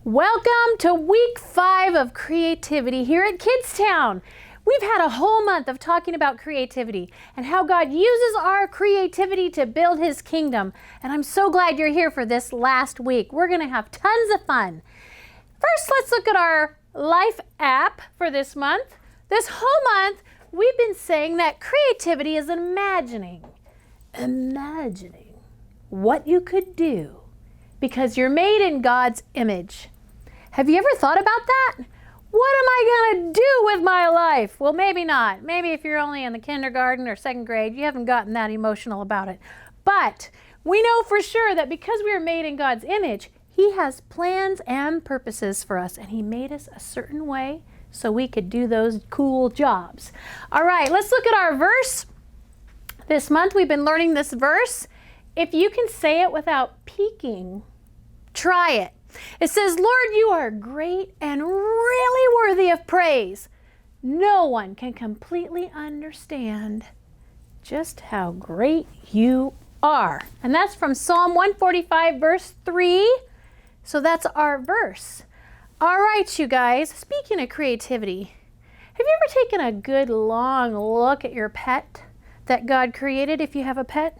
Welcome to week 5 of creativity here at Kidstown. We've had a whole month of talking about creativity and how God uses our creativity to build His kingdom. And I'm so glad you're here for this last week. We're going to have tons of fun. First, let's look at our life app for this month. This whole month, we've been saying that creativity is imagining what you could do because you're made in God's image. Have you ever thought about that? What am I going to do with my life? Well, maybe not. Maybe if you're only in the kindergarten or second grade, you haven't gotten that emotional about it. But we know for sure that because we are made in God's image, He has plans and purposes for us, and He made us a certain way so we could do those cool jobs. All right, let's look at our verse. This month we've been learning this verse. If you can say it without peeking, try it. It says, Lord, you are great and really worthy of praise. No one can completely understand just how great you are. And that's from Psalm 145, verse 3. So that's our verse. All right, you guys, speaking of creativity, have you ever taken a good long look at your pet that God created if you have a pet?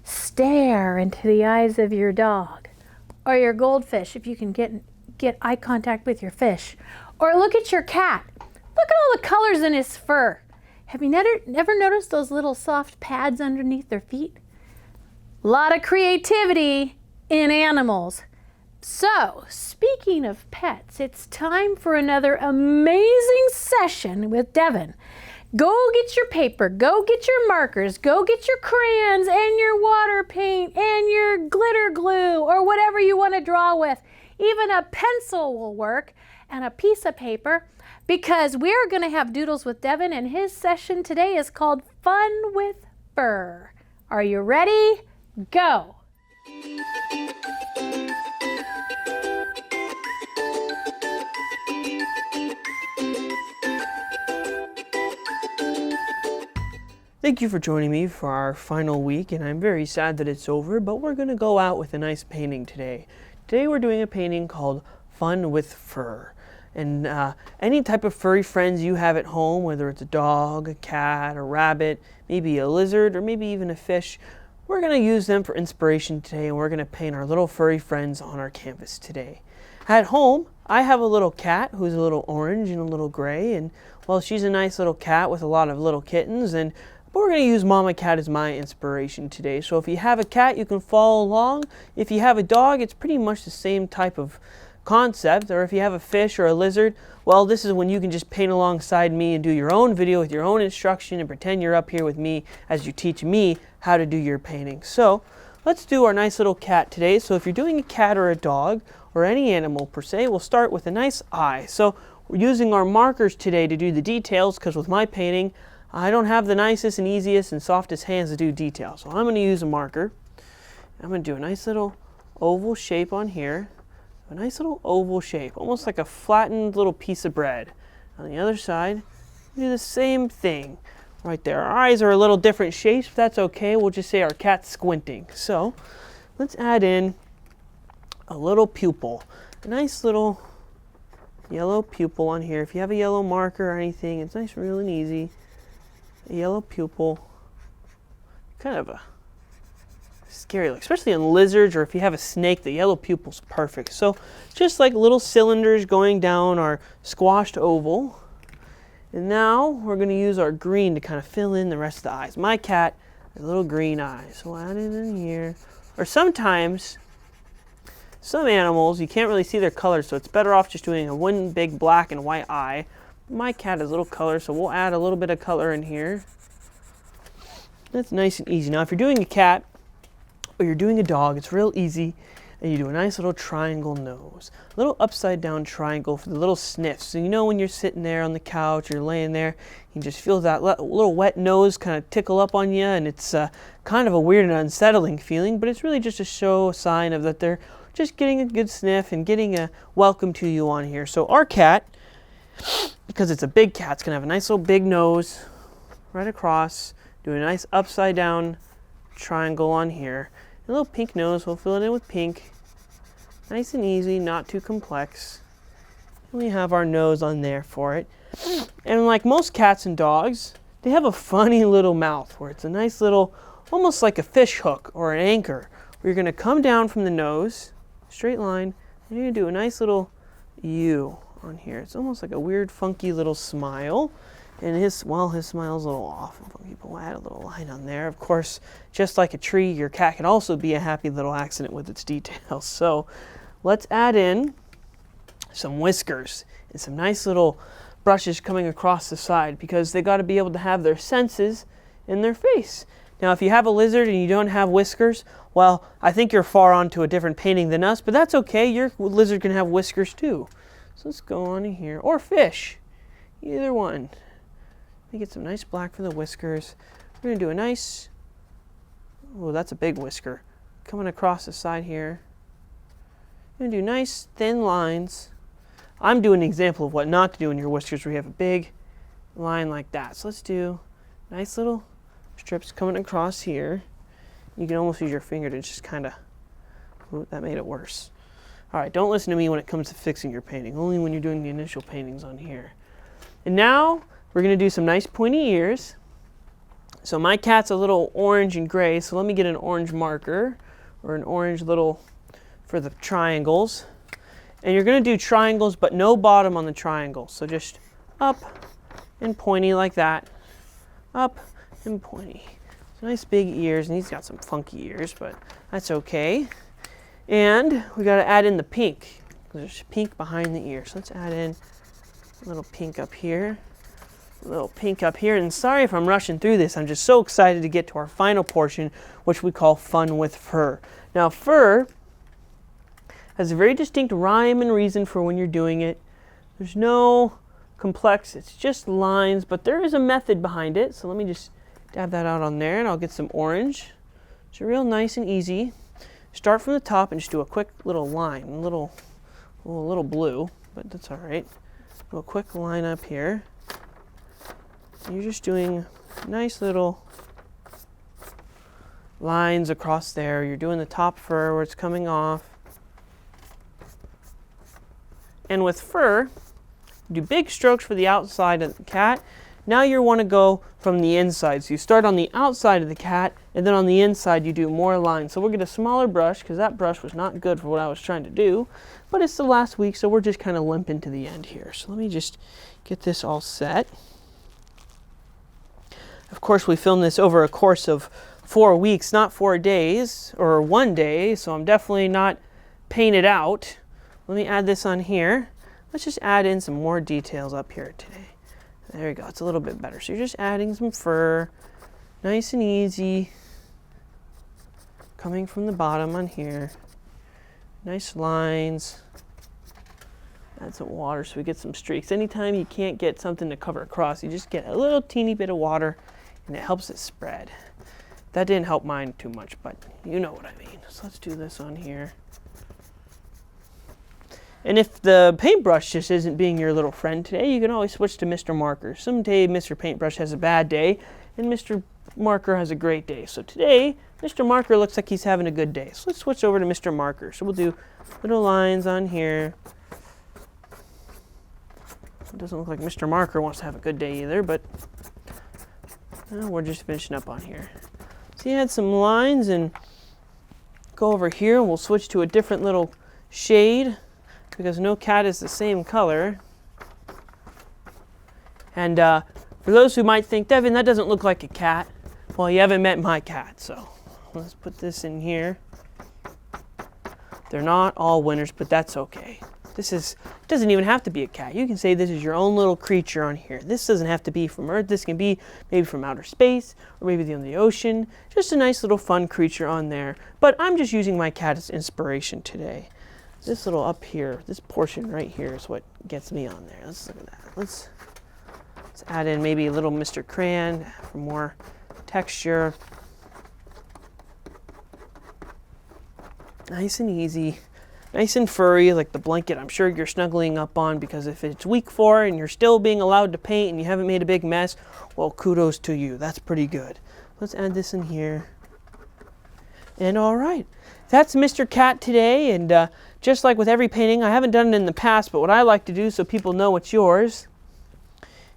Stare into the eyes of your dog. Or your goldfish, if you can get eye contact with your fish. Or look at your cat. Look at all the colors in his fur. Have you never noticed those little soft pads underneath their feet? A lot of creativity in animals. So, speaking of pets, it's time for another amazing session with Devin. Go get your paper, go get your markers, go get your crayons and your water paint and your glitter glue or whatever you want to draw with. Even a pencil will work and a piece of paper because we're going to have doodles with Devin, and his session today is called Fun with Fur. Are you ready? Go! Thank you for joining me for our final week, and I'm very sad that it's over, but we're going to go out with a nice painting today. Today we're doing a painting called Fun with Fur. And any type of furry friends you have at home, whether it's a dog, a cat, a rabbit, maybe a lizard, or maybe even a fish, we're going to use them for inspiration today, and we're going to paint our little furry friends on our canvas today. At home, I have a little cat who's a little orange and a little gray, and well, she's a nice little cat with a lot of little kittens, but we're going to use Mama Cat as my inspiration today. So if you have a cat, you can follow along. If you have a dog, it's pretty much the same type of concept. Or if you have a fish or a lizard, well, this is when you can just paint alongside me and do your own video with your own instruction and pretend you're up here with me as you teach me how to do your painting. So let's do our nice little cat today. So if you're doing a cat or a dog or any animal per se, we'll start with a nice eye. So we're using our markers today to do the details because with my painting, I don't have the nicest and easiest and softest hands to do details. So I'm going to use a marker. I'm going to do a nice little oval shape on here. A nice little oval shape, almost like a flattened little piece of bread. On the other side, do the same thing. Right there. Our eyes are a little different shapes, but that's okay. We'll just say our cat's squinting. So let's add in a little pupil. A nice little yellow pupil on here. If you have a yellow marker or anything, it's nice, real and easy. A yellow pupil, kind of a scary look, especially on lizards, or if you have a snake, the yellow pupil's perfect. So just like little cylinders going down our squashed oval. And now we're going to use our green to kind of fill in the rest of the eyes. My cat has little green eyes, so we'll add it in here. Or sometimes, some animals, you can't really see their colors, so it's better off just doing one big black and white eye. My cat has a little color, so we'll add a little bit of color in here. That's nice and easy. Now, if you're doing a cat or you're doing a dog, it's real easy, and you do a nice little triangle nose. A little upside down triangle for the little sniffs. So you know when you're sitting there on the couch, you're laying there, you just feel that little wet nose kind of tickle up on you, and it's kind of a weird and unsettling feeling, but it's really just a sign of that they're just getting a good sniff and getting a welcome to you on here. So our cat, because it's a big cat, it's going to have a nice little big nose right across, do a nice upside down triangle on here. A little pink nose, we'll fill it in with pink. Nice and easy, not too complex. And we have our nose on there for it. And like most cats and dogs, they have a funny little mouth where it's a nice little, almost like a fish hook or an anchor, where you're going to come down from the nose, straight line, and you're going to do a nice little U on here. It's almost like a weird, funky little smile. And his smile's a little off. People add a little line on there. Of course, just like a tree, your cat can also be a happy little accident with its details. So let's add in some whiskers and some nice little brushes coming across the side, because they got to be able to have their senses in their face. Now, if you have a lizard and you don't have whiskers, well, I think you're far onto a different painting than us, but that's okay. Your lizard can have whiskers too. So let's go on in here. Or fish. Either one. Let me get some nice black for the whiskers. We're going to do a nice, oh, that's a big whisker, coming across the side here. We're going to do nice thin lines. I'm doing an example of what not to do in your whiskers where you have a big line like that. So let's do nice little strips coming across here. You can almost use your finger to just kind of, oh, that made it worse. All right, don't listen to me when it comes to fixing your painting, only when you're doing the initial paintings on here. And now we're going to do some nice pointy ears. So my cat's a little orange and gray, so let me get an orange marker or an orange little for the triangles. And you're going to do triangles, but no bottom on the triangle. So just up and pointy like that. Up and pointy. So nice big ears, and he's got some funky ears, but that's okay. And we got to add in the pink. There's pink behind the ear. So let's add in a little pink up here. A little pink up here. And sorry if I'm rushing through this. I'm just so excited to get to our final portion, which we call fun with fur. Now, fur has a very distinct rhyme and reason for when you're doing it. There's no complex, it's just lines, but there is a method behind it. So let me just dab that out on there, and I'll get some orange. So real nice and easy. Start from the top and just do a quick little line, a little blue, but that's all right. Do a quick line up here. And you're just doing nice little lines across there. You're doing the top fur where it's coming off. And with fur, do big strokes for the outside of the cat. Now you want to go from the inside. So you start on the outside of the cat, and then on the inside you do more lines. So we'll get a smaller brush, because that brush was not good for what I was trying to do. But it's the last week, so we're just kind of limping to the end here. So let me just get this all set. Of course, we filmed this over a course of 4 weeks, not 4 days, or 1 day, so I'm definitely not painted out. Let me add this on here. Let's just add in some more details up here today. There you go, it's a little bit better. So you're just adding some fur, nice and easy, coming from the bottom on here. Nice lines. Add some water so we get some streaks. Anytime you can't get something to cover across, you just get a little teeny bit of water, and it helps it spread. That didn't help mine too much, but you know what I mean. So let's do this on here. And if the paintbrush just isn't being your little friend today, you can always switch to Mr. Marker. Someday Mr. Paintbrush has a bad day, and Mr. Marker has a great day. So today, Mr. Marker looks like he's having a good day. So let's switch over to Mr. Marker. So we'll do little lines on here. It doesn't look like Mr. Marker wants to have a good day either, but we're just finishing up on here. So you had some lines, and go over here, and we'll switch to a different little shade, because no cat is the same color. And for those who might think, Devin, that doesn't look like a cat. Well, you haven't met my cat, so let's put this in here. They're not all winners, but that's okay. This doesn't even have to be a cat. You can say this is your own little creature on here. This doesn't have to be from Earth. This can be maybe from outer space, or maybe on the ocean. Just a nice little fun creature on there. But I'm just using my cat as inspiration today. This little up here, this portion right here is what gets me on there. Let's look at that. Let's add in maybe a little Mr. Crayon for more texture. Nice and easy. Nice and furry, like the blanket I'm sure you're snuggling up on, because if it's week 4 and you're still being allowed to paint and you haven't made a big mess, well, kudos to you. That's pretty good. Let's add this in here. And all right, that's Mr. Cat today, and just like with every painting, I haven't done it in the past, but what I like to do so people know it's yours,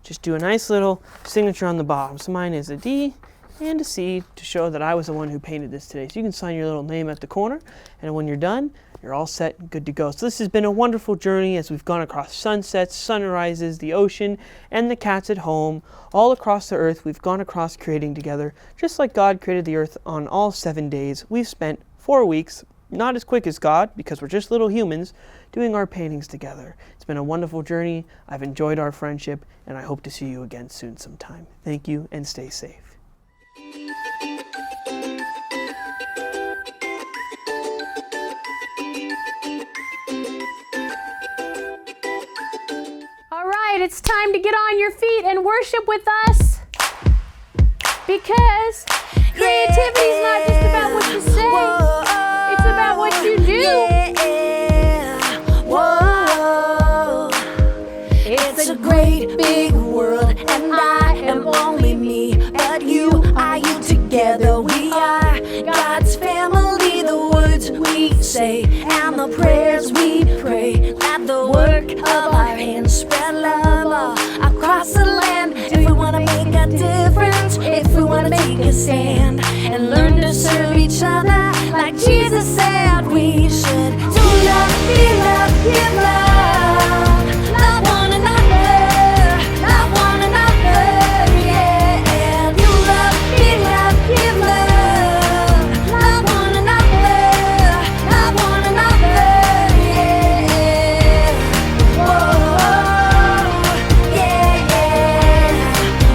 just do a nice little signature on the bottom. So mine is a D and a C to show that I was the one who painted this today. So you can sign your little name at the corner, and when you're done, you're all set and good to go. So this has been a wonderful journey as we've gone across sunsets, sunrises, the ocean, and the cats at home. All across the earth, we've gone across creating together. Just like God created the earth on all 7 days, we've spent 4 weeks, not as quick as God, because we're just little humans, doing our paintings together. It's been a wonderful journey. I've enjoyed our friendship, and I hope to see you again soon sometime. Thank you, and stay safe. All right, it's time to get on your feet and worship with us, because creativity is not just about what you say, it's about what you do. It's a great big world, and I am only me, but you are you. Together we are God's family. The words we say and the prayers we pray, let the work of our hands spread love all across the land. If we want to make a difference, if we want to take a stand and learn to serve each other like Jesus said we should. Do love, be love, give love, love one another, love one another, yeah. Do love, be love, give love, love one another, love one another, yeah. Whoa, yeah, yeah.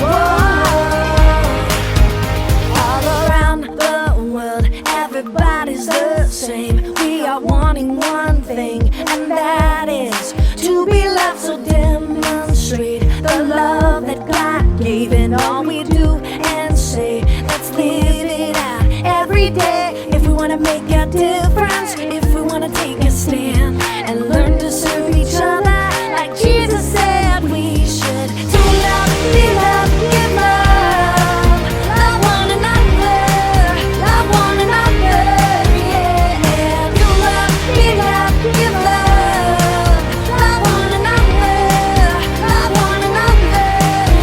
Whoa. All around the world, everybody's the same. We are wanting one thing, and that is to be loved. So demonstrate the love that God gave in all we do and say. Let's live it out every day. If we want to make a difference, if we want to take a stand and learn to serve each other like Jesus said we should. Do love, be love, give love, love one another, love one another, yeah. Do love, be love, give love, love one another, love one another,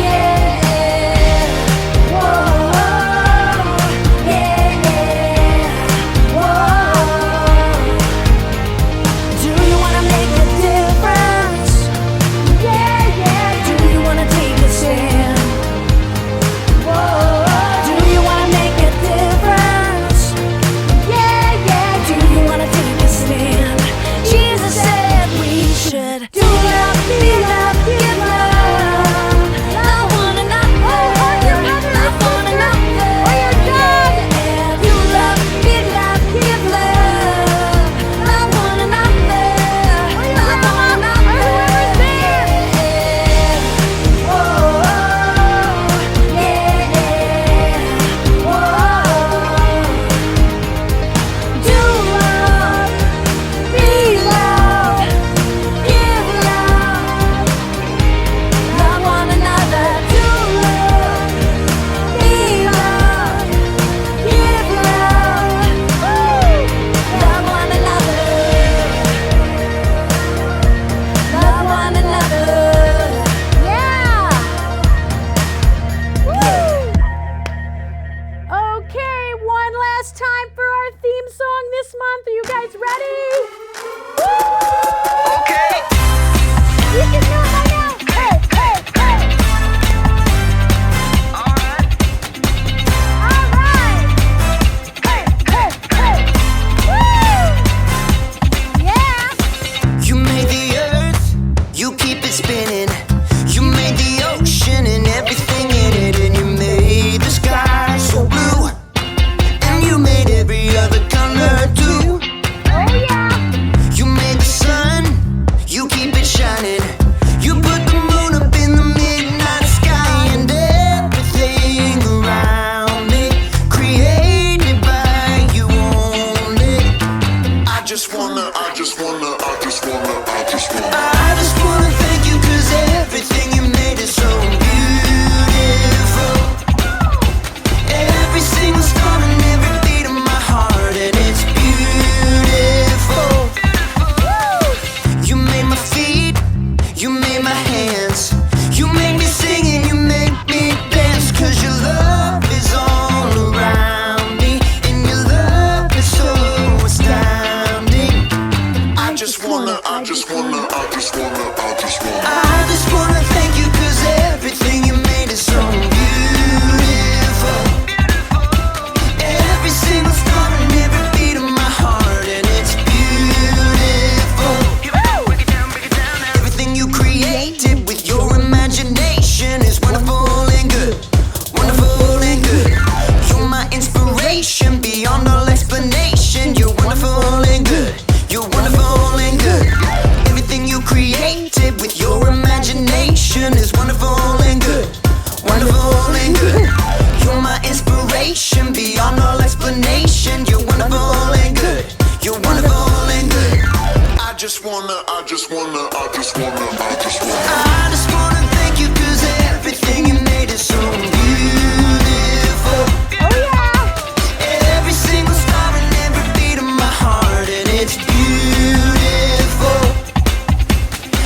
yeah. Whoa, yeah, yeah. Whoa. Do you wanna make a difference? Yeah, yeah. Do you wanna take a stand? Whoa. Do you wanna make a difference? Yeah, yeah. Do you wanna take a stand? Jesus said we should. Do love, be love, give love, love one another, love one another, yeah. Do love, be love, give love, love one another, love one another, yeah. Whoa, yeah, whoa. Do love, be love, give love, love one another. Do love, be love, give love, love one another, love one another. Yeah! Woo! Okay, one last time for our theme song this month. Are you guys ready? Woo! Okay. You can do it right now. Hey, hey, hey. All right. All right. Hey, hey, hey. Woo! Yeah. You made the earth, you keep it spinning. You made the ocean and everything in it, and you made the sky so blue, and you made every other color too. Oh, yeah. thank you 'cause everything you made is so beautiful. Oh yeah! Every single star and every beat of my heart, and it's beautiful.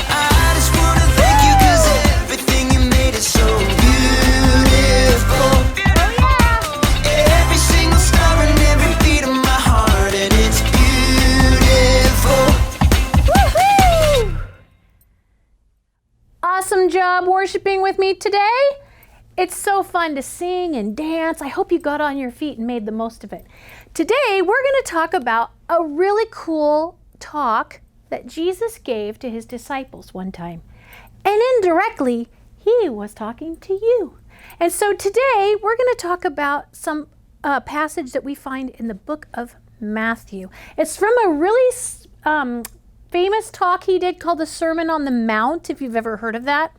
I just wanna thank you 'cause everything you made is so beautiful. Oh yeah! Every single star and every beat of my heart, and it's beautiful. Woohoo! Awesome job worshiping with me today. It's so fun to sing and dance. I hope you got on your feet and made the most of it. Today, we're going to talk about a really cool talk that Jesus gave to his disciples one time. And indirectly, he was talking to you. And so today, we're going to talk about some passage that we find in the book of Matthew. It's from a really famous talk he did called the Sermon on the Mount, if you've ever heard of that.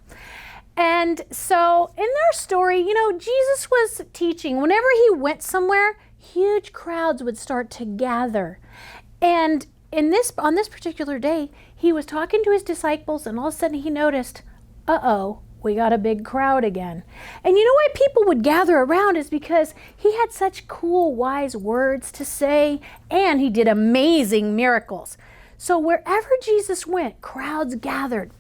And so in their story, you know, Jesus was teaching. Whenever he went somewhere, huge crowds would start to gather. And on this particular day, he was talking to his disciples, and all of a sudden he noticed, uh-oh, we got a big crowd again. And you know why people would gather around is because he had such cool, wise words to say, and he did amazing miracles. So wherever Jesus went, crowds gathered.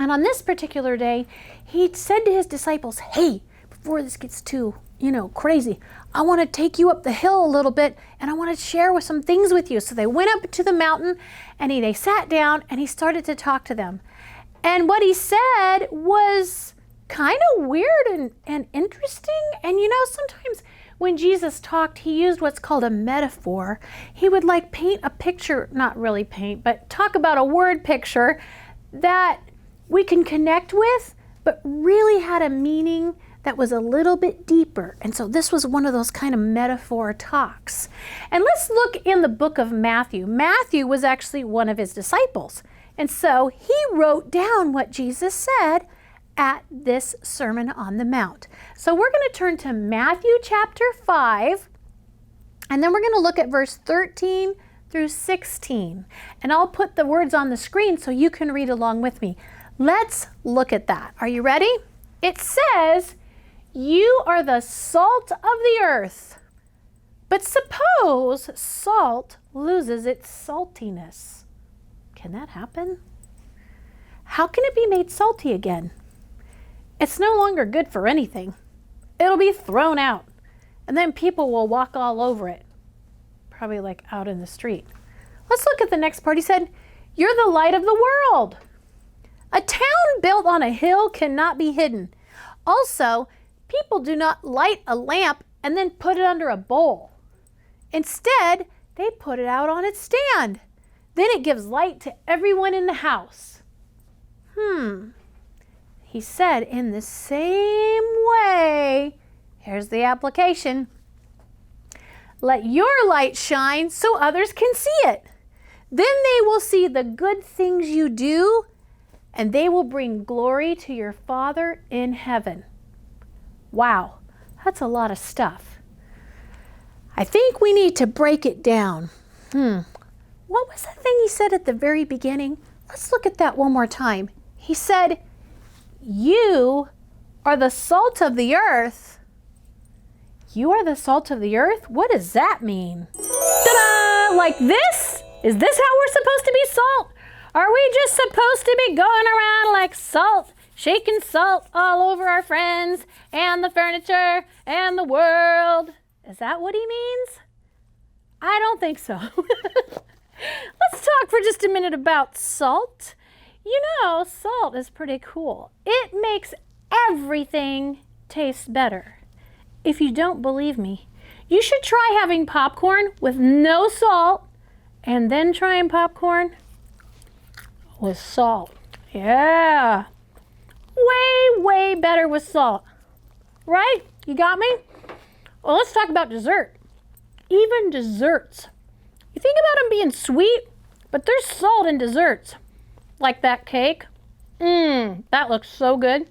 And on this particular day, he said to his disciples, hey, before this gets too, crazy, I want to take you up the hill a little bit, and I want to share some things with you. So they went up to the mountain, and they sat down, and he started to talk to them. And what he said was kind of weird and interesting. And sometimes when Jesus talked, he used what's called a metaphor. He would paint a picture, not really paint, but talk about a word picture that we can connect with, but really had a meaning that was a little bit deeper. And so this was one of those kind of metaphor talks. And let's look in the book of Matthew. Matthew was actually one of his disciples. And so he wrote down what Jesus said at this Sermon on the Mount. So we're going to turn to Matthew chapter 5, and then we're going to look at verse 13 through 16. And I'll put the words on the screen so you can read along with me. Let's look at that. Are you ready? It says, you are the salt of the earth. But suppose salt loses its saltiness. Can that happen? How can it be made salty again? It's no longer good for anything. It'll be thrown out, and then people will walk all over it, probably out in the street. Let's look at the next part. He said, you're the light of the world. A town built on a hill cannot be hidden. Also, people do not light a lamp and then put it under a bowl. Instead, they put it out on its stand. Then it gives light to everyone in the house. He said, in the same way, here's the application. Let your light shine so others can see it. Then they will see the good things you do, and they will bring glory to your Father in heaven. Wow, that's a lot of stuff. I think we need to break it down. What was the thing he said at the very beginning? Let's look at that one more time. He said, you are the salt of the earth. You are the salt of the earth? What does that mean? Ta-da! Like this? Is this how we're supposed to be salt? Are we just supposed to be going around like salt, shaking salt all over our friends and the furniture and the world? Is that what he means? I don't think so. Let's talk for just a minute about salt. Salt is pretty cool. It makes everything taste better. If you don't believe me, you should try having popcorn with no salt and then trying popcorn with salt. Yeah. Way better with salt. Right? You got me? Well, let's talk about dessert. Even desserts. You think about them being sweet, but there's salt in desserts. Like that cake. That looks so good.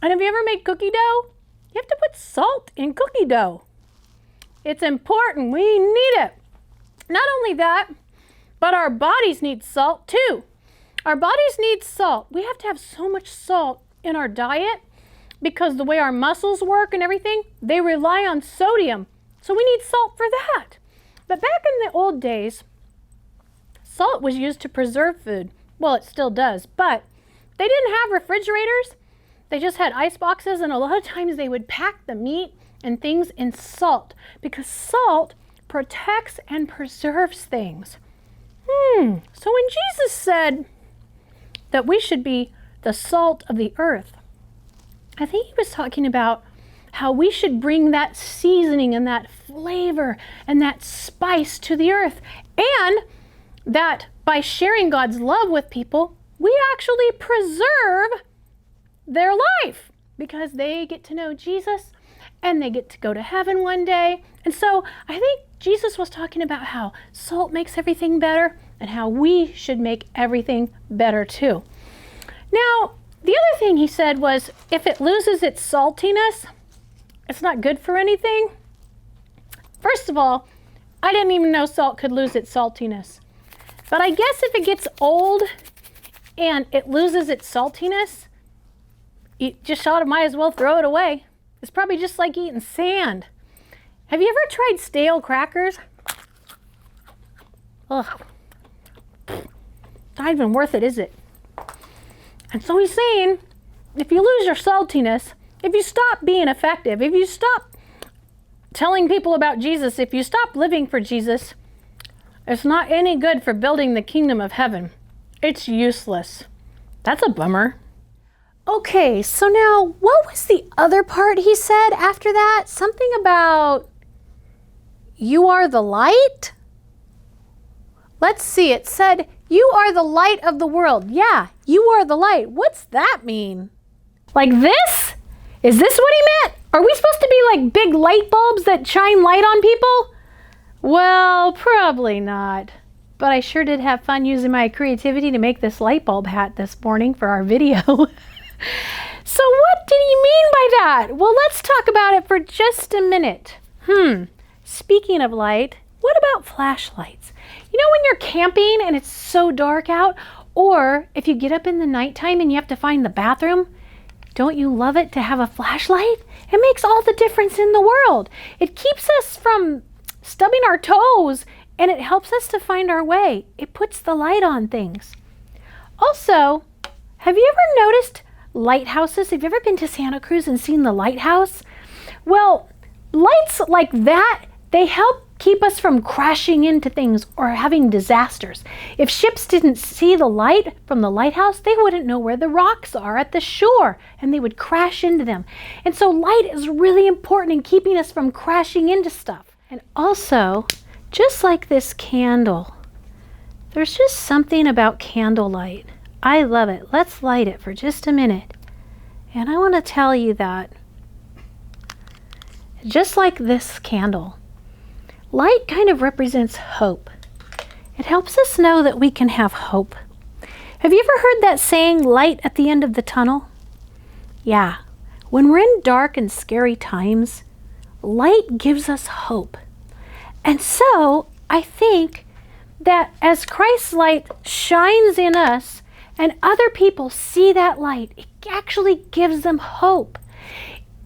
And have you ever made cookie dough? You have to put salt in cookie dough. It's important. We need it. Not only that, But our bodies need salt too. Our bodies need salt. We have to have so much salt in our diet because the way our muscles work and everything, they rely on sodium. So we need salt for that. But back in the old days, salt was used to preserve food. Well, it still does, but they didn't have refrigerators. They just had ice boxes, and a lot of times they would pack the meat and things in salt because salt protects and preserves things. So when Jesus said that we should be the salt of the earth, I think he was talking about how we should bring that seasoning and that flavor and that spice to the earth, and that by sharing God's love with people, we actually preserve their life because they get to know Jesus and they get to go to heaven one day. And so I think Jesus was talking about how salt makes everything better and how we should make everything better too. Now, the other thing he said was if it loses its saltiness, it's not good for anything. First of all, I didn't even know salt could lose its saltiness. But I guess if it gets old and it loses its saltiness, you just might as well throw it away. It's probably just like eating sand. Have you ever tried stale crackers? Ugh. Not even worth it, is it? And so he's saying, if you lose your saltiness, if you stop being effective, if you stop telling people about Jesus, if you stop living for Jesus, it's not any good for building the kingdom of heaven. It's useless. That's a bummer. Okay, so now what was the other part he said after that? Something about you are the light? Let's see, it said you are the light of the world. Yeah, you are the light. What's that mean? Like this? Is this what he meant? Are we supposed to be like big light bulbs that shine light on people? Well, probably not. But I sure did have fun using my creativity to make this light bulb hat this morning for our video. So what did he mean by that? Well, let's talk about it for just a minute. Speaking of light, what about flashlights? You know when you're camping and it's so dark out, or if you get up in the nighttime and you have to find the bathroom, don't you love it to have a flashlight? It makes all the difference in the world. It keeps us from stubbing our toes and it helps us to find our way. It puts the light on things. Also, have you ever noticed lighthouses? Have you ever been to Santa Cruz and seen the lighthouse? Well, lights like that, they help keep us from crashing into things or having disasters. If ships didn't see the light from the lighthouse, they wouldn't know where the rocks are at the shore and they would crash into them. And so light is really important in keeping us from crashing into stuff. And also, just like this candle, there's just something about candlelight. I love it. Let's light it for just a minute. And I want to tell you that just like this candle, light kind of represents hope. It helps us know that we can have hope. Have you ever heard that saying, light at the end of the tunnel? Yeah, when we're in dark and scary times, light gives us hope. And so I think that as Christ's light shines in us and other people see that light, it actually gives them hope.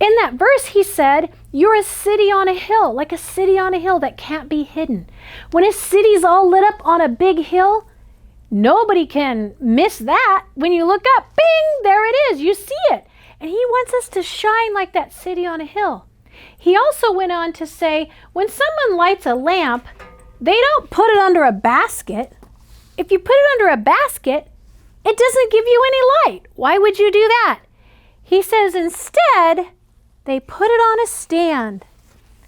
In that verse, he said, you're a city on a hill, like a city on a hill that can't be hidden. When a city's all lit up on a big hill, nobody can miss that. When you look up, bing, there it is. You see it. And he wants us to shine like that city on a hill. He also went on to say, when someone lights a lamp, they don't put it under a basket. If you put it under a basket, it doesn't give you any light. Why would you do that? He says instead, they put it on a stand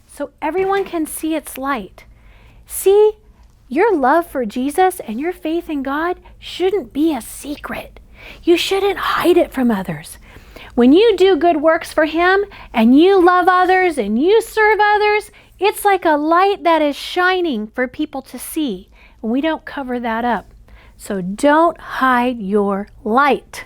so everyone can see its light. See, your love for Jesus and your faith in God shouldn't be a secret. You shouldn't hide it from others. When you do good works for Him and you love others and you serve others, it's like a light that is shining for people to see. And we don't cover that up. So don't hide your light.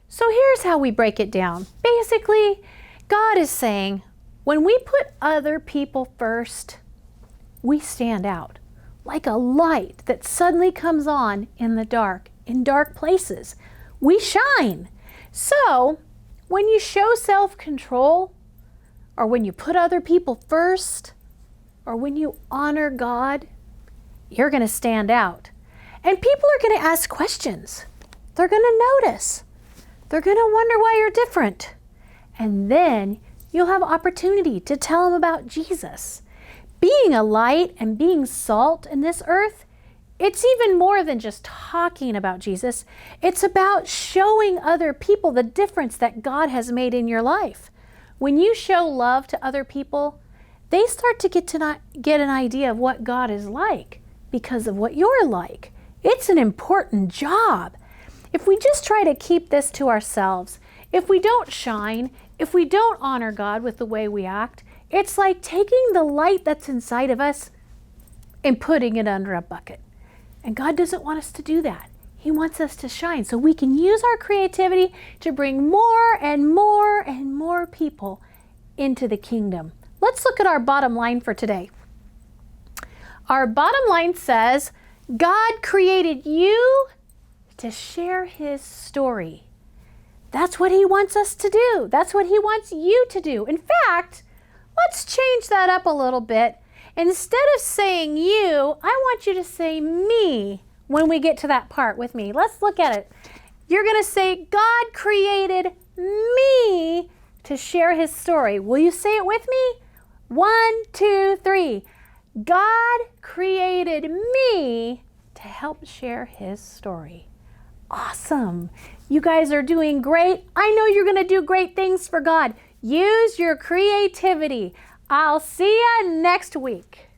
So here's how we break it down. Basically, God is saying, when we put other people first, we stand out. like a light that suddenly comes on in the dark, in dark places. We shine. So when you show self-control, or when you put other people first, or when you honor God, you're going to stand out. And people are going to ask questions. They're going to notice. They're going to wonder why you're different. And then you'll have opportunity to tell them about Jesus. Being a light and being salt in this earth, it's even more than just talking about Jesus. It's about showing other people the difference that God has made in your life. When you show love to other people, they start to get an idea of what God is like because of what you're like. It's an important job. If we just try to keep this to ourselves, if we don't shine, if we don't honor God with the way we act, it's like taking the light that's inside of us and putting it under a bucket. And God doesn't want us to do that. He wants us to shine so we can use our creativity to bring more and more and more people into the kingdom. Let's look at our bottom line for today. Our bottom line says, God created you to share His story. That's what He wants us to do. That's what He wants you to do. In fact, let's change that up a little bit. Instead of saying you, I want you to say me when we get to that part with me. Let's look at it. You're going to say, God created me to share His story. Will you say it with me? 1, 2, 3. God created me to help share His story. Awesome. You guys are doing great. I know you're going to do great things for God. Use your creativity. I'll see you next week.